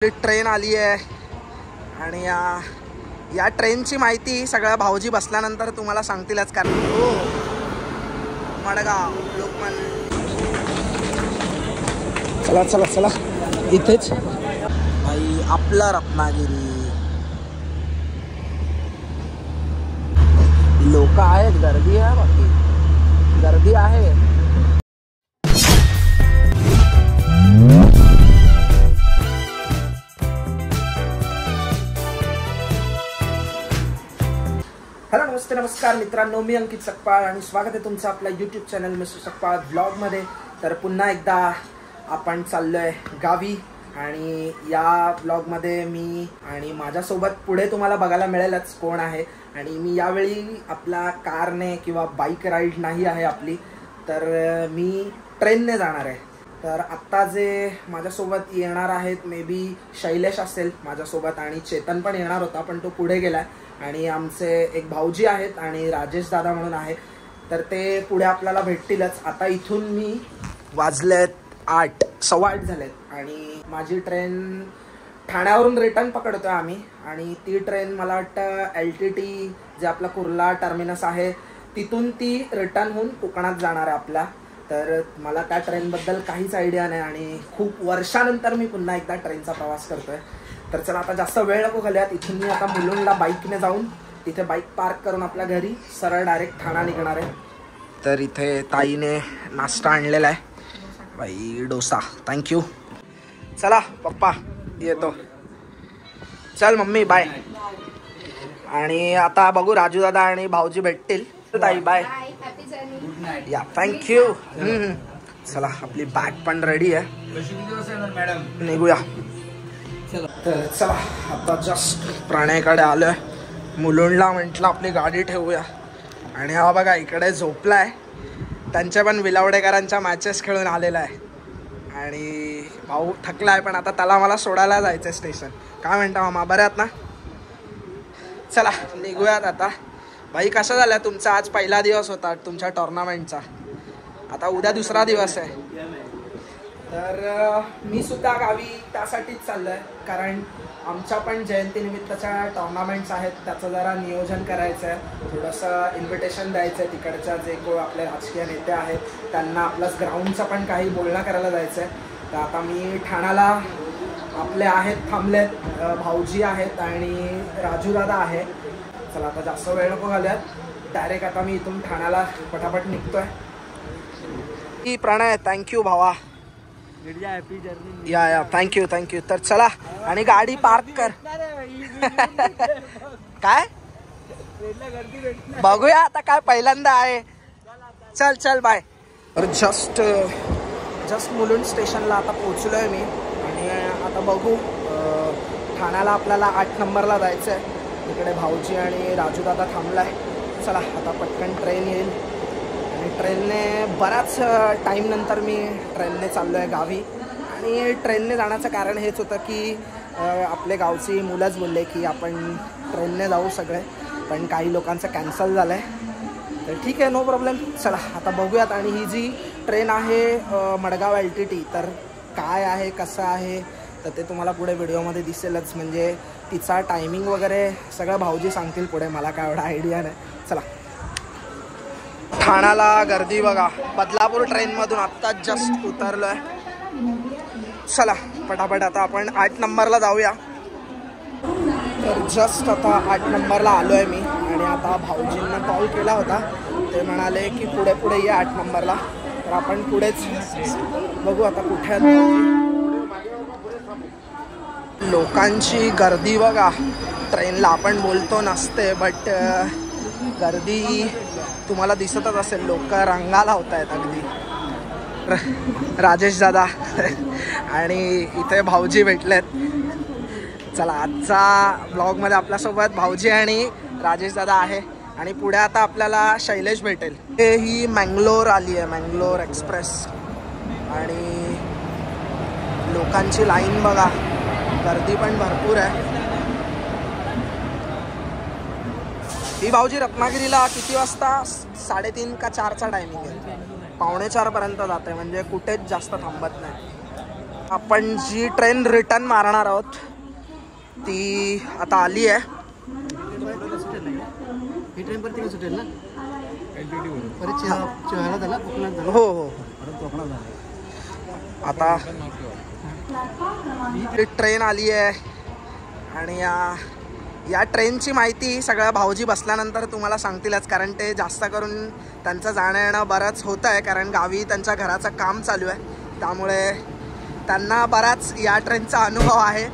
Train आली आहे आणि या ट्रेनची माहिती सगळ्या भाऊजी बसल्यानंतर तुम्हाला सांगतीलच. कारण हो मडगाव लोकमान्य. चला चला चला इथेच भाई आपला रत्नागिरी. लोक आहेत, गर्दी आहे, बाकी गर्दी आहे. हॅलो नमस्ते नमस्कार मित्रांनो, मी अंकित सकपाळ आणि स्वागत आहे तुमचं आपल्या यूट्यूब चॅनल मिस्टर सकपाळ ब्लॉगमध्ये. तर पुन्हा एकदा आपण चाललोय गावी आणि या ब्लॉगमध्ये मी आणि माझ्यासोबत पुढे तुम्हाला बघायला मिळेलच कोण आहे. आणि मी यावेळी आपला कारने किंवा बाईक राईड नाही आहे आपली, तर मी ट्रेनने जाणार आहे. तर आत्ता जे माझ्यासोबत येणार आहेत मे बी शैलेश असेल माझ्यासोबत आणि चेतन पण येणार होता पण तो पुढे गेला. आणि आमचे एक भाऊजी आहेत आणि राजेश दादा म्हणून आहे, तर ते पुढे आपल्याला भेटतीलच. आता इथून मी वाजलेत 8, 8:15 झालेत आणि माझी ट्रेन ठाण्यावरून रिटर्न पकडतोय आम्ही. आणि ती ट्रेन मला वाटतं LTT जे आपला कुर्ला टर्मिनस आहे तिथून ती रिटर्न होऊन कोकणात जाणार आहे आपल्या. तर मला त्या ट्रेनबद्दल काहीच आयडिया नाही आणि खूप वर्षानंतर मी पुन्हा एकदा ट्रेनचा प्रवास करतोय. तर चला आता जास्त वेळ नको घालूयात. इथून मी आता मुलुंडला बाईकने जाऊन तिथे बाईक पार्क करून आपल्या घरी सरळ डायरेक्ट ठाणा निघणार आहे. तर इथे ताईने नाश्ता आणलेला आहे बाई, डोसा. थँक्यू. चला पप्पा येतो. चल मम्मी बाय. आणि आता बघू राजू दादा आणि भाऊजी भेटतील. ताई बाय. या थँक्यू. चला आपली बॅग पण रेडी आहे, निघूया. तर चला आता जस्ट प्राण्याकडे आलोय मुलुंडला. म्हटलं आपली गाडी ठेवूया. आणि हा बघा इकडे झोपलाय. त्यांच्या पण विलावडेकरांच्या मॅचेस खेळून आलेला आहे आणि भाऊ थकलाय पण आता त्याला मला सोडायला जायचं स्टेशन. काय म्हणता मामा, बरे आहात ना? चला निघूयात आता. भाई कसा झाला तुमचा? आज पहिला दिवस होता तुमच्या टुर्नामेंटचा, आता उद्या दुसरा दिवस आहे. तर मी सुद्धा गावी त्यासाठीच चाललो आहे, कारण आमच्या पण जयंतीनिमित्तच्या टुर्नामेंट्स आहेत, त्याचं जरा नियोजन करायचं आहे. थोडंसं इन्व्हिटेशन द्यायचं आहे तिकडच्या जे कोण आपले राजकीय नेते आहेत त्यांना. प्लस ग्राउंडचं पण काही बोलणं करायला जायचं आहे. तर आता मी ठाण्याला आपले आहेत थांबलेत, भाऊजी आहेत आणि राजू दादा आहे. चला आता जास्त वेळ नको घालूयात, डायरेक्ट आता मी इथून ठाण्याला पटापट निघतोय. की प्रणय थँक्यू भावा. या थँक्यू थँक्यू. तर चला आणि गाडी पार्क कर. काय बघूया आता, काय पहिल्यांदा आहे. चल चल बाय. तर जस्ट मुलुंड स्टेशनला आता पोहोचलोय मी आणि आता बघू ठाण्याला आपल्याला 8 नंबरला जायचं आहे. तिकडे भाऊजी आणि राजू दादा थांबलाय. चला आता पटकन ट्रेन येईल आणि ट्रेनने बराच टाईम नंतर मी ट्रेनने चाललो आहे गावी. आणि ट्रेनने जाण्याचं कारण हेच होतं की आपले गावची मुलंच बोलले की आपण ट्रेनने जाऊ सगळे, पण काही लोकांचं कॅन्सल झालं आहे. तर ठीक आहे, नो प्रॉब्लेम. चला आता बघूयात. आणि ही जी ट्रेन आहे मडगाव LTT, तर काय आहे कसं आहे तर ते तुम्हाला पुढे व्हिडिओमध्ये दिसेलच. म्हणजे तिचा टायमिंग वगैरे सगळं भाऊजी सांगतील पुढे, मला काय एवढा आयडिया नाही. चला ठाण्याला गर्दी बघा. बदलापूर ट्रेनमधून आत्ता जस्ट उतरलो आहे. चला पटापट आता आपण 8 नंबरला जाऊया. तर जस्ट आता 8 नंबरला आलो आहे मी आणि आता भाऊजींना कॉल केला होता, ते म्हणाले की पुढे पुढे ये 8 नंबरला. तर आपण पुढेच बघू आता कुठे आहेत. लोकांची गर्दी बघा ट्रेनला. आपण बोलतो नसते बट गर्दी तुम्हाला दिसतच असेल. लोक रंगाला होत आहेत अगदी. राजेश दादा आणि इथे भाऊजी भेटलेत. चला आजचा ब्लॉगमध्ये आपल्यासोबत भाऊजी आणि राजेश दादा आहे आणि पुढे आता आपल्याला शैलेश भेटेल. ही मँगलोर आली आहे, मँगलोर एक्सप्रेस. आणि लोकांची लाईन बघा, गर्दी पण भरपूर आहे. ही भाऊजी रत्नागिरीला किती वाजता? 3:30 का 4चा टायमिंग आहे. 3:45 पर्यंत जाते, म्हणजे कुठेच जास्त थांबत नाही. आपण जी ट्रेन रिटर्न मारणार आहोत ती आता आली आहे. ही ट्रेन परत तिकडे सुटेल ना परत चेहरा झाला कोकणात झाला. हो हो परत कोकणात झाला. आता ट्रेन आली आहे आणि या ट्रेनची माहिती सगळ्या भाऊजी बसल्यानंतर तुम्हाला सांगतीलच, कारण ते जास्त करून त्यांचं जाणं येणं बरंच होतं आहे, कारण गावी त्यांच्या घराचं काम चालू आहे, त्यामुळे त्यांना बराच या ट्रेनचा अनुभव आहे.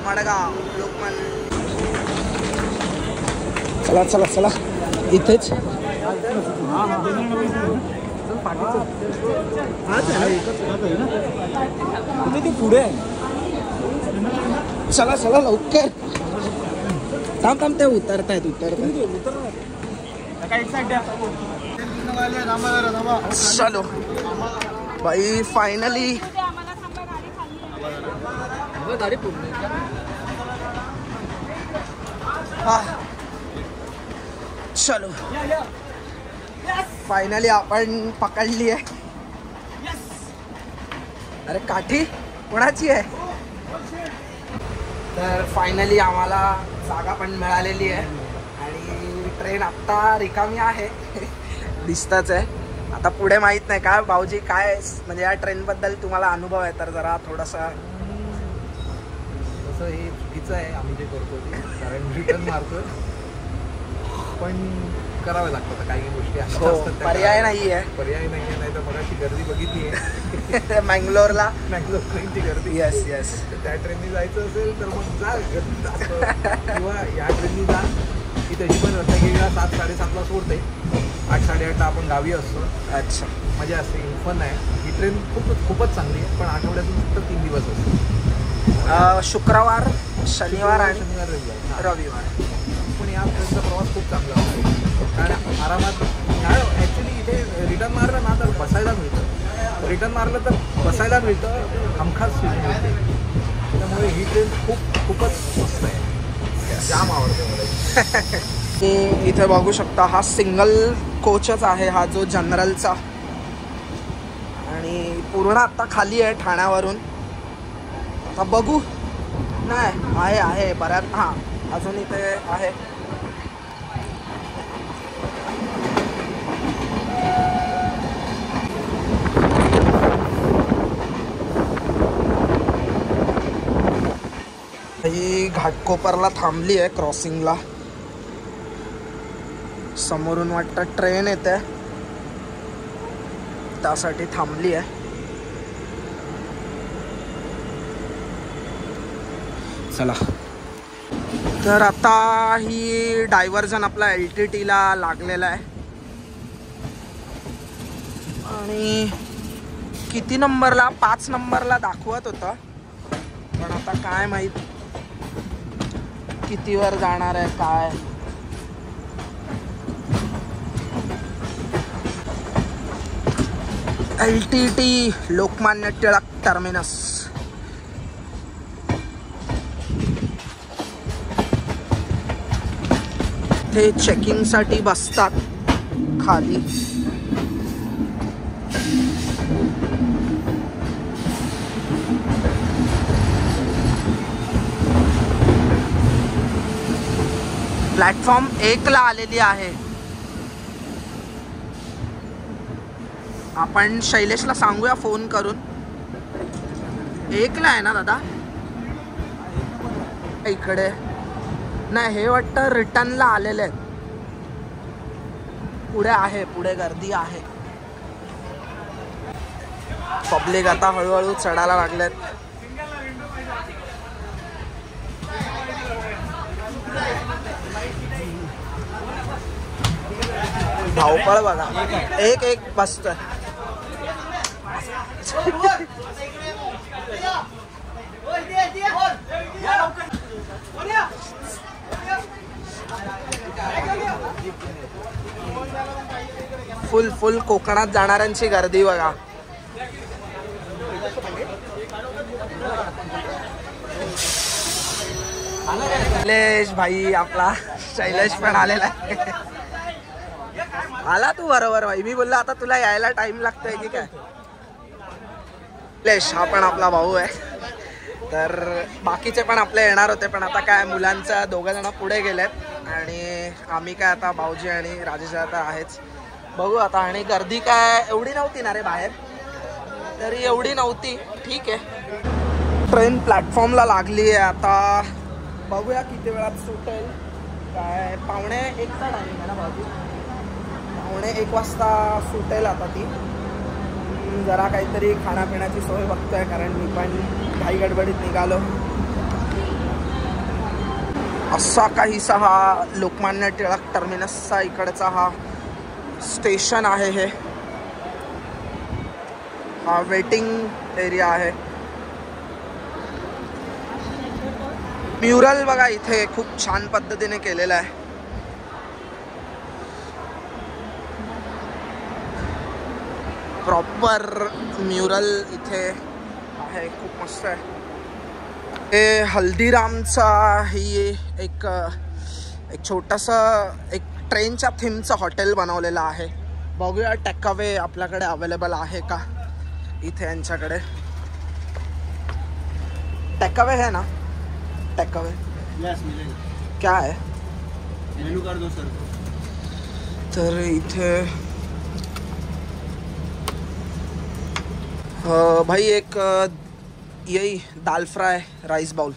मडगाव लोकमान्य. चला चला चला इथेच पुढे चला चला लवकर. थांब थांब ते उतरतायत. चलो भाई फायनली चलो फायनली आपण पकडली आहे. अरे काठी कोणाची आहे? तर फायनली आम्हाला जागा पण मिळालेली आहे आणि ट्रेन आत्ता रिकामी आहे दिसतच आहे. आता पुढे माहीत नाही काय भाऊजी, काय म्हणजे या ट्रेनबद्दल तुम्हाला अनुभव आहे तर जरा थोडासा. तसं हे चुकीचं आहे आम्ही जे करतो ते, कारण रिटर्न मारतो पण करावं लागतं काही गोष्टी अशा असतात. पर्याय नाही आहे. नाही तर मगाशी गर्दी बघितली आहे मँगलोरला ट्रेनची गर्दी. Yes yes. त्या ट्रेननी जायचं असेल तर मग जा किंवा या ट्रेननी जा की त्याची पण रत्नागिरीला 7, 7:30ला सोडते. 8, 8:30ला आपण गावी असतो. अच्छा मजा असते, फन आहे ही ट्रेन. खूपच चांगली आहे, पण आठवड्यातून फक्त 3 दिवस असतो. शुक्रवार, शनिवार आणि रविवार. रविवार. पण या ट्रेनचा प्रवास खूप चांगला होता, कारण आरामात. ॲक्च्युली इथे रिटर्न मारलं ना तर बसायला मिळतं. रिटर्न मारलं तर बसायला मिळतं, हमखास सीट मिळते. त्यामुळे ही ट्रेन खूपच मस्त आहे. जाम आवडते मला. इथे बघू शकता हा सिंगल कोचच आहे, हा जो जनरलचा, आणि पूर्ण आत्ता खाली आहे ठाण्यावरून. आता बघू. नाही आहे बऱ्याच. हां अजून इथे आहे. ही घाटकोपरला थांबली आहे क्रॉसिंगला. समोरून वाटतं ट्रेन येते त्यासाठी थांबली आहे. चला तर आता ही डायव्हर्जन आपला LTTला लागलेला आहे आणि किती नंबरला 5 नंबरला दाखवत होतं, पण आता काय माहित कितीवर जाणार आहे काय. LTT Lokmanya Tilak terminus. ते चेकिंगसाठी बसतात खाली. प्लॅटफॉर्म 1ला आलेली आहे. आपण शैलेशला सांगूया फोन करून. 1ला आहे ना दादा? इकडे नाही, हे वाटतं रिटर्नला आलेले आहेत. पुढे आहे, पुढे गर्दी आहे. पब्लिक आता हळूहळू चढायला लागलेत. धावपळ बघा, एक बसतोय. फुल कोकणात जाणाऱ्यांची गर्दी बघा. शैलेश भाई आपला शैलेश पण आलेला आहे. आला तू बरोबर भाई. मी बोललो आता तुला यायला टाइम लागतोय की काय. शैलेश हा पण आपला भाऊ आहे. तर बाकीचे पण आपले येणार होते पण आता काय मुलांचा 2 जण पुढे गेलेत आणि आम्ही काय आता भाऊजी आणि राजेश आता आहेच. बघू आता. आणि गर्दी काय एवढी नव्हती ना रे बाहेर, तरी एवढी नव्हती. ठीक आहे. ट्रेन प्लॅटफॉर्मला लागली आहे आता. बघूया किती वेळात सुटेल. काय 1:45चा टाइमिंग आहे ना भाऊजी. 1:45 वाजता सुटेल आता ती. जरा काहीतरी खाण्यापिण्याची सोय बघतोय कारण मी पण घाई गडबडीत निघालो. असा काहीसा हा लोकमान्य टिळक टर्मिनसचा इकडचा हा स्टेशन आहे. हे हा वेटिंग एरिया आहे. म्युरल बघा इथे खूप छान पद्धतीने केलेला आहे. प्रॉपर म्युरल इथे आहे. खूप मस्त आहे. हे हल्दीरामचा ही एक छोटंसं एक ट्रेनच्या थीमचं हॉटेल बनवलेलं आहे. बघूया टेकअवे आपल्याकडे अवेलेबल आहे का इथे. यांच्याकडे टेकअवे है ना. टेकअवे यस मिलेगा. क्या है मेनू कर दो सर. तर इथे भाई एक यही दाल फ्राय राइस बाउल.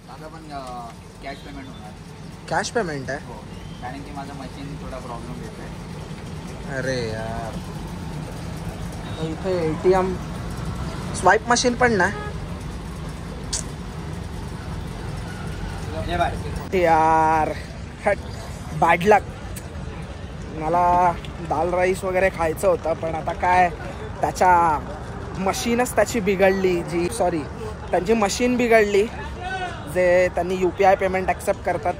दादा पण कॅश पेमेंट होणार. कॅश पेमेंट आहे. हो कारण की माझं मशीन थोडा प्रॉब्लेम देतोय. अरे यार इथे ATM स्वाईप मशीन पण नाही यार. हट बॅड लक. मला दाल राईस वगैरे खायचं होतं पण आता काय त्याच्या मशीनच त्याची बिघडली. त्यांची मशीन बिघडली जे त्यांनी UPI पेमेंट ॲक्सेप्ट करतात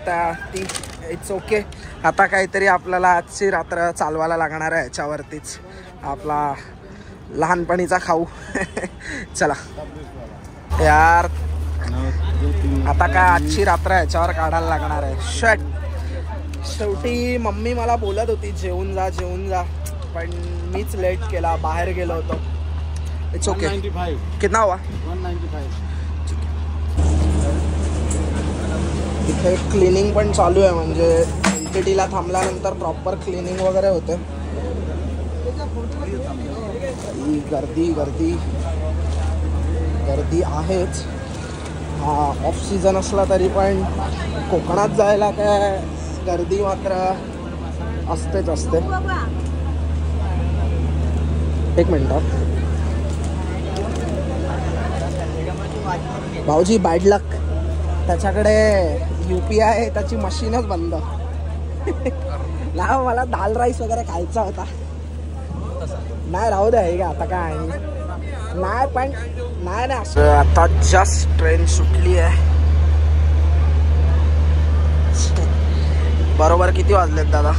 ती. It's okay. आता काहीतरी आपल्याला आजची रात्र चालवायला लागणार आहे याच्यावरतीच. आपला लहानपणीचा खाऊ. चला यार आता काय आजची रात्र याच्यावर काढायला लागणार आहे. शट. शेवटी मम्मी मला बोलत होती जेवून जा पण मीच लेट केला. बाहेर गेलो होतो. It's okay. कितना हुआ. 195. इथे क्लिनिंग पण चालू आहे म्हणजे LTTला थांबल्यानंतर प्रॉपर क्लिनिंग वगैरे होते. गर्दी आहेच. हा ऑफ सीझन असला तरी पण कोकणात जायला काय गर्दी मात्र असतेच असते. एक मिनिट भाऊजी. बॅड लक. त्याच्याकडे UPI आहे त्याची मशीनच बंद. ना मला दाल राईस वगैरे खायचा होता. नाही राहू दे का आता काय नाही पण नाही. आता जस्ट ट्रेन सुटली आहे. बरोबर किती वाजलेत दादा.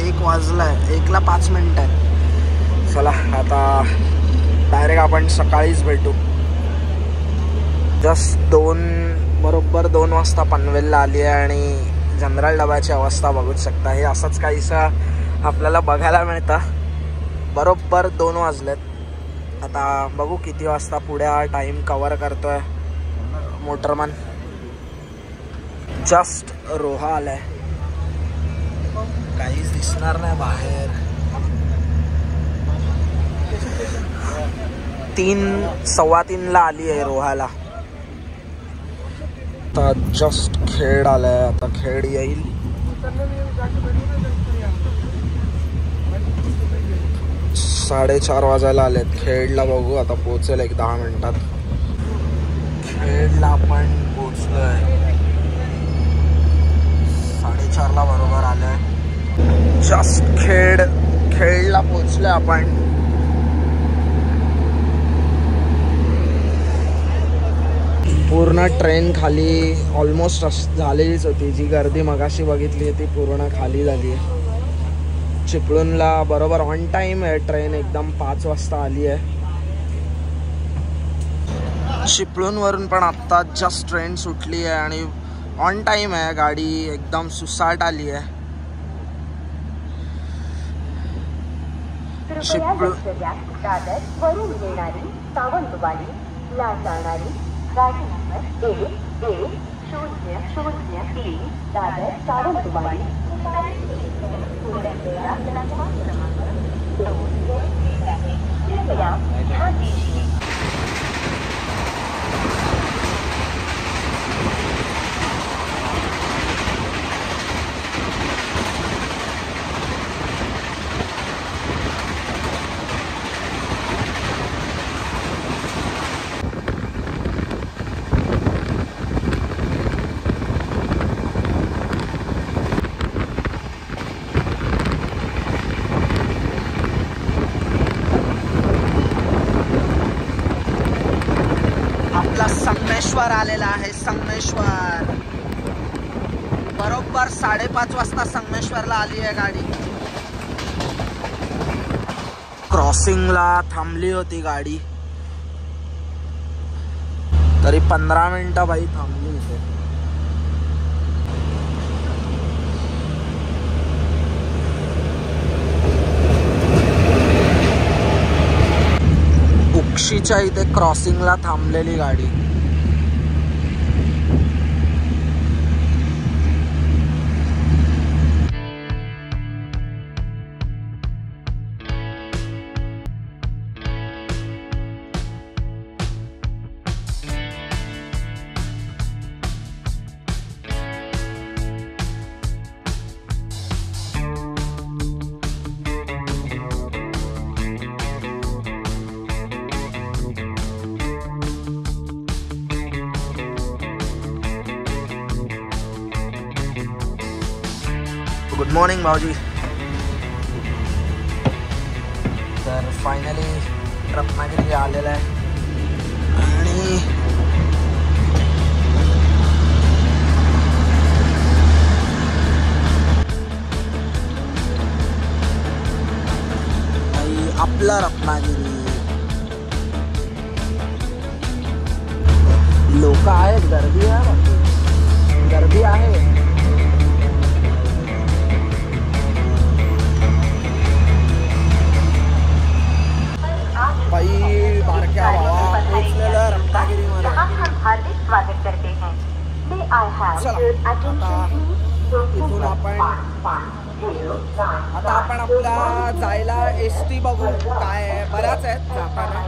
1 वाजलाय. 1ला 5 मिनिट आहे. चला आता डायरेक्ट आपण सकाळीच भेटू. जस्ट बरोबर 2 वाजता पनवेलला आली आहे आणि जनरल डब्याची अवस्था बघूच शकता. हे असंच काहीसं आपल्याला बघायला मिळतं. बरोबर 2 वाजलेत. आता बघू किती वाजता पुढे हा टाईम कवर करतोय मोटरमन. जस्ट रोहा आलाय. काहीच दिसणार नाही बाहेर. 3:15ला आली आहे रोहाला. आता जस्ट खेड आलाय. आता खेड येईल. साडेचार वाजायला आलेत. खेडला बघू आता पोहोचेल एक 10 मिनिटात. खेडला आपण पोहोचलोय. 4:30ला बरोबर आलोय. जस्ट खेडला पोहोचलोय आपण. पूर्ण ट्रेन खाली ऑलमोस्ट झालेलीच होती. जी गर्दी मगाशी बघितली ती पूर्ण खाली झाली आहे. चिपळूणला बरोबर ऑन टाईम आहे ट्रेन. एकदम 5 वाजता आली आहे. चिपळूणवरून पण आत्ता जस्ट ट्रेन सुटली आहे आणि ऑन टाइम आहे गाडी, एकदम सुसाट आली आहे. दादर वरून येणारी सावंतवाडी ला जाणारी गाडी नंबर 110003 दादर सावंतवाडी कृपया ध्यान दीजिए. संगमेश्वर आलेला आहे. संगमेश्वर बरोबर 5:30 वाजता संगमेश्वरला आली आहे गाडी. क्रॉसिंगला थांबली होती गाडी, तरी 15 मिनिटं बाई थांबली इथे. उक्षीच्या इथे क्रॉसिंगला थांबलेली गाडी. गुड मॉर्निंग भाऊजी. तर फायनली रत्नागिरी आलेला आहे आणि आपला रत्नागिरी. लोक आहेत, गर्दी आहे, गर्दी आहे. बारक्या भावा पोचलेलं रत्नागिरीमध्ये. हार्दिक स्वागत करते हैं. इथून आता आपण आपला जायला ST बघू काय आहे. बऱ्याच आहेत जाताना,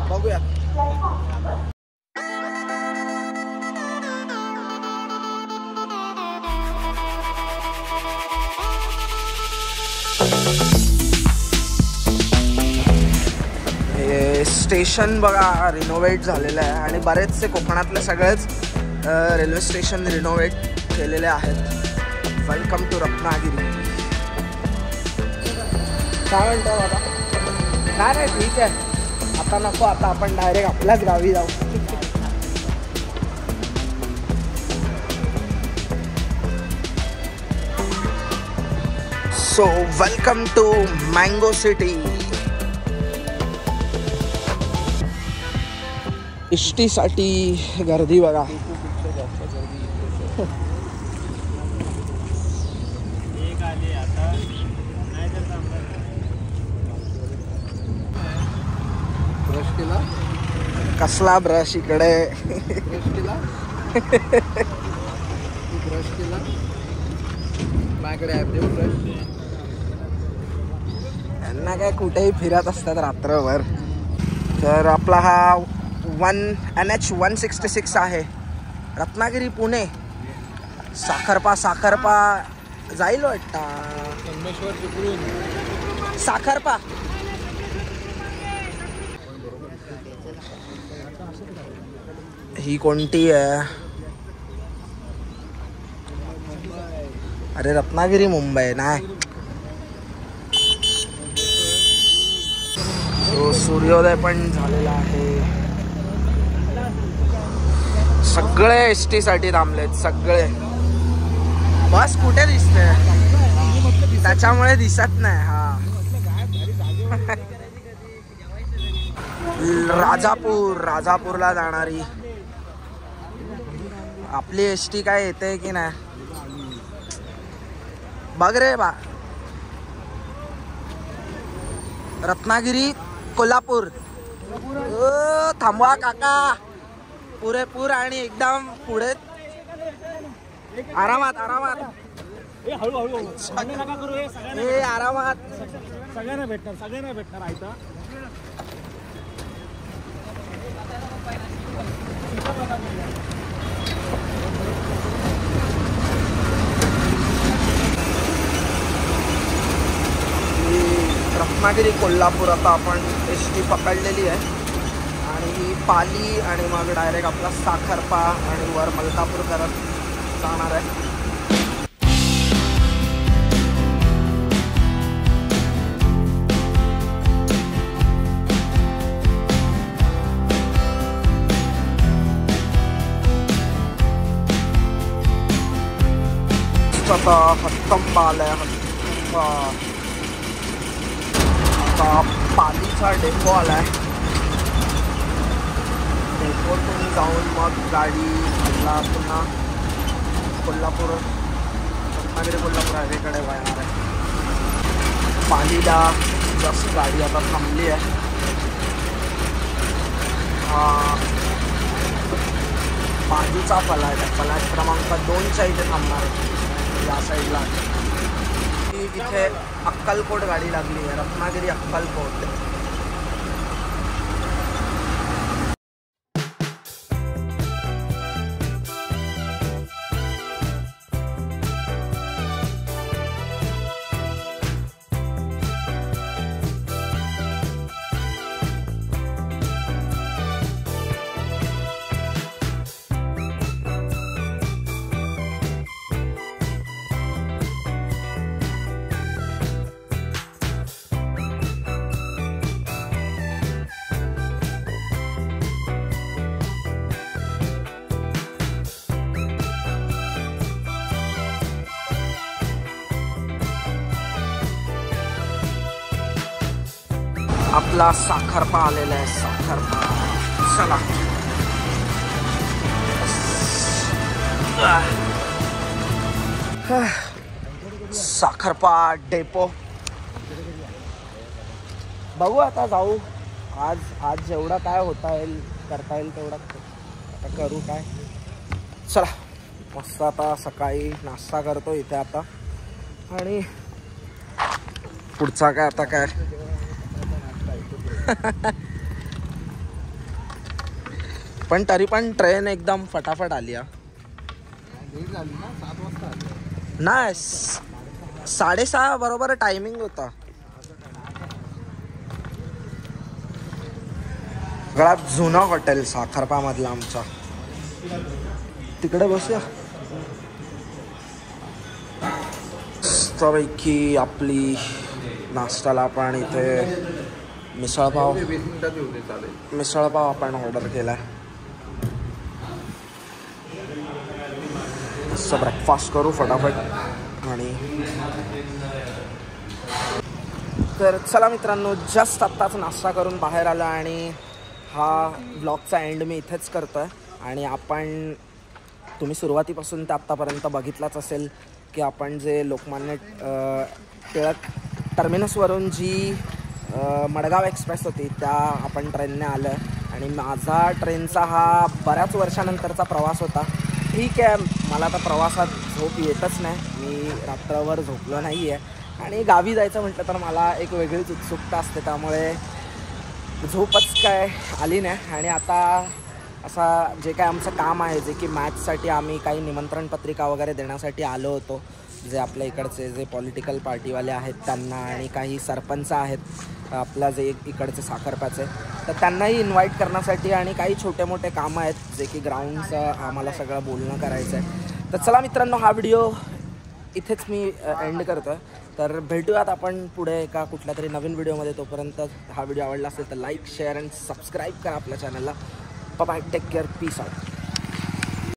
बघूयात. स्टेशन बघा रिनोव्हेट झालेलं आहे आणि बरेचसे कोकणातले सगळेच रेल्वे स्टेशन रिनोव्हेट केलेले आहेत. Welcome to Ratnagiri. काय म्हणतो बाबा? नाही ठीक आहे, आता नको, आता आपण डायरेक्ट आपल्याच गावी जाऊ. So welcome to mango city. ST साठी गर्दी बघा. ब्रश केला? कसला ब्रश इकडे? ब्रश केला? ब्रश केला? माझ्याकडे आहे ब्रश. यांना काय कुठेही फिरत असतात रात्रभर. तर आपला हा NH 166 आहे. रत्नागिरी पुणे साखरपा जाईल वाटतं. संगमेश्वर तिकडून साखरपा. ही कोणती आहे? अरे रत्नागिरी मुंबई नाही. सूर्योदय पण झालेला आहे. सगळे ST साठी थांबलेत सगळे. बस कुठे दिसते? त्याच्यामुळे दिसत नाही. हा राजापूरला जाणारी आपली एसटी काय येते की नाही बघ रे बा. रत्नागिरी कोल्हापूर. थांबवा काका, पुरेपूर आणि एकदम पुढे. आरामात आरामात आरामात. सगळ्यांना भेटणार आयता. रत्नागिरी कोल्हापूर आता आपण एसटी पकडलेली आहे आणि ही पाली आणि मग डायरेक्ट आपला साखरपा आणि वर मलकापूर करत जाणार आहे. आता हत्तंबा आलाय. हत्तंबा आता पालीचा डेपो आलाय. डेपोतून जाऊन मग गाडी पुन्हा कोल्हापूर रत्नागिरी कोल्हापूर हायवेकडे वळणार आहे. पालीला जस्ट गाडी आता थांबली आहे. पालीचा फलाट आहे. फलाट क्रमांक 2च्या इथे थांबणार आहे या साईडला. इथे अक्कलकोट गाडी लागली आहे. रत्नागिरी अक्कलकोट. आपला साखरपा आलेला आहे. साखरपा चला. साखरपा डेपो. बघू आता जाऊ. आज जेवढा काय होता येईल करता येईल तेवढा आता करू. काय चला मस्त. आता सकाळी नाश्ता करतो इथे आता आणि पुढचा काय आता काय. पण तरी पण ट्रेन एकदम फटाफट आली. नाही 6:30 बरोबर टायमिंग होता. सगळ्यात जुनं हॉटेल साखरपा मधला आमचा. तिकडे बसूया. मस्तपैकी आपली नाश्त्याला आपण इथे मिसळपाव आपण ऑर्डर केला आहे. मस्त ब्रेकफास्ट करू फटाफट. आणि तर चला मित्रांनो, जस्ट आत्ताच नाश्ता करून बाहेर आला आणि हा ब्लॉगचा एंड मी इथेच करतो आहे. आणि आपण तुम्ही सुरुवातीपासून ते आत्तापर्यंत बघितलाच असेल की आपण जे लोकमान्य टिळक टर्मिनसवरून जी मडगाव एक्सप्रेस होती त्या आपण ट्रेनने आलं आहे. आणि माझा ट्रेनचा हा बऱ्याच वर्षानंतरचा प्रवास होता. ठीक आहे, मला आता प्रवासात झोप येतच नाही. मी रात्रभर झोपलो नाही आहे आणि गावी जायचं म्हटलं तर मला एक वेगळीच उत्सुकता असते. त्यामुळे झोपच काय आली नाही. आणि आता असा जे काय आमचं काम आहे, जे की मॅचसाठी आम्ही काही निमंत्रण पत्रिका वगैरे देण्यासाठी आलो होतो, जे आपल्या इकडचे जे पॉलिटिकल पार्टीवाले आहेत त्यांना आणि काही सरपंच आहेत आपला जे इकडचे साखरपाचे, तर त्यांनाही इन्व्हाइट करण्यासाठी आणि काही छोटे मोठे कामं आहेत जे की ग्राउंडचं आम्हाला सगळं बोलणं करायचं आहे. तर चला मित्रांनो, हा व्हिडिओ इथेच मी एंड करतो आहे. तर भेटूयात आपण पुढे एका कुठल्या तरी नवीन व्हिडिओमध्ये. तोपर्यंत हा व्हिडिओ आवडला असेल तर लाईक, शेअर आणि सबस्क्राईब करा आपल्या चॅनलला. Bye, take care, peace out.